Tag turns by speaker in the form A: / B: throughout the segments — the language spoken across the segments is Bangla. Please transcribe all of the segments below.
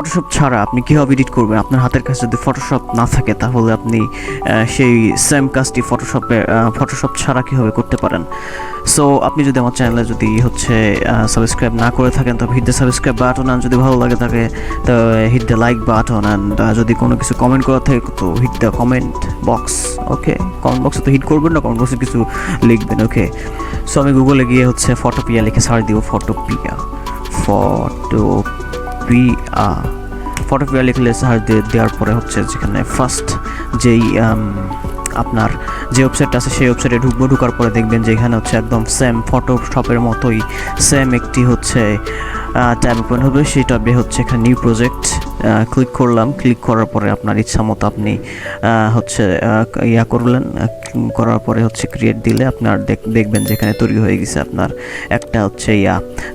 A: ফটোশপ ছাড়া আপনি কীভাবে এডিট করবেন? আপনার হাতের কাছে যদি ফটোশপ না থাকে তাহলে আপনি সেই সেম কাজটি ফটোশপ ছাড়া কীভাবে করতে পারেন? সো আপনি যদি আমার চ্যানেলে যদি সাবস্ক্রাইব না করে থাকেন তবে hit the subscribe button, and যদি ভালো লাগে থাকে তো hit the like button, and যদি কোনো কিছু কমেন্ট করা থাকে তো hit the comment box. Okay, comment বক্সে তো হিট করবেন না, কমেন্ট বক্সে কিছু লিখবেন। ওকে, সো আমি গুগলে গিয়ে ফটোপিয়া লিখে সার্চ দিব। ফটোপিয়া লিখলে সার্চ দেওয়ার পরে যেখানে ফার্স্ট যেই আপনার যে ওয়েবসাইটটা আছে সেই ওয়েবসাইটে ঢোকার পরে দেখবেন যে এখানে একদম সেম ফটোশপের মতোই সেম একটি ট্যাব ওপেন হবে। সেই ট্যাবে এখানে নিউ প্রজেক্ট ক্লিক করলাম। ক্লিক করার পরে আপনার ইচ্ছা মতো আপনি করার পরে ক্রিয়েট দিলে আপনার দেখবেন যে এখানে তৈরি হয়ে গেছে আপনার একটা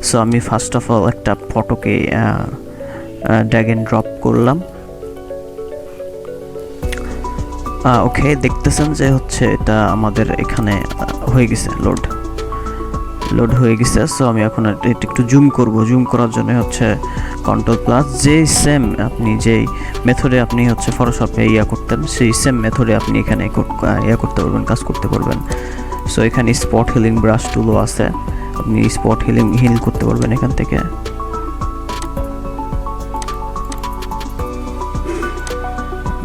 A: সো আমি ফার্স্ট অফ অল একটা ফটোকে ড্র্যাগ এন্ড ড্রপ করলাম। ওকে, দেখতেছেন যে এটা আমাদের এখানে হয়ে গেছে, লোড হয়ে গেছে। সো আমি এখন এটা একটু জুম করব। জুম করার জন্য কন্ট্রোল প্লাস। যে সেম আপনি যেই মেথডে আপনি ফটোশপে করতেন সেই সেম মেথডে আপনি এখানে করতে পারবেন, কাজ করতে পারবেন। সো এখানে স্পট হিলিং ব্রাশ টুলও আছে, আপনি স্পট হিল করতে পারবেন এখান থেকে।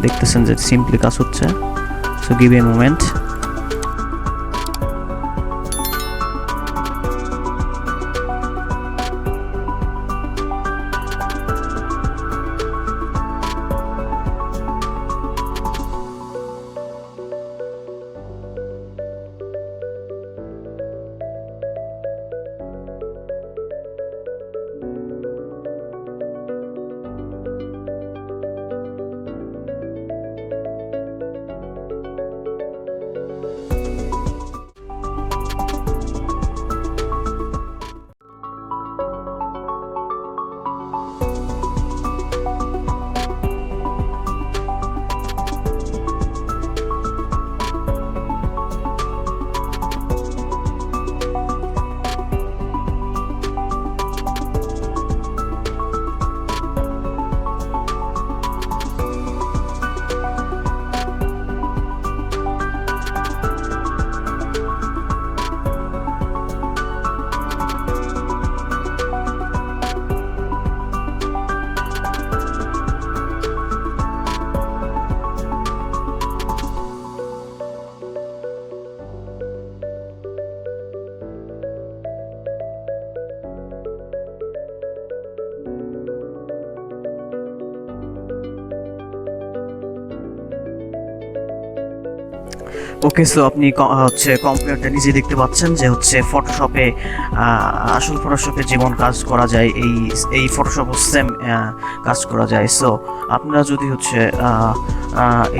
A: দেখতেছেন যে সিম্পলি কাজ হচ্ছে। So give a moment. Okay, so আপনি কম্পিউটারটা নিজে দেখতে পাচ্ছেন যে ফটোশপে আসল ফটোশপে যেমন কাজ করা যায় এই ফটোশপ সেম কাজ করা যায়। সো আপনারা যদি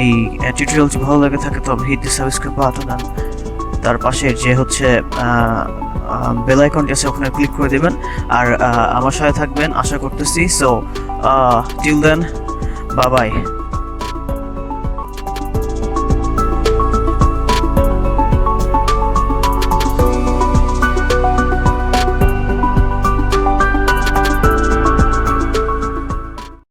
A: এই টিউটোরিয়ালটি ভালো লাগে থাকে তবে হিট দ্য সাবস্ক্রাইব বাটন, তার পাশে যে বেল আইকনটি আছে ওখানে ক্লিক করে দেবেন, আর আমার সাথে থাকবেন আশা করতেছি। So till then, bye by.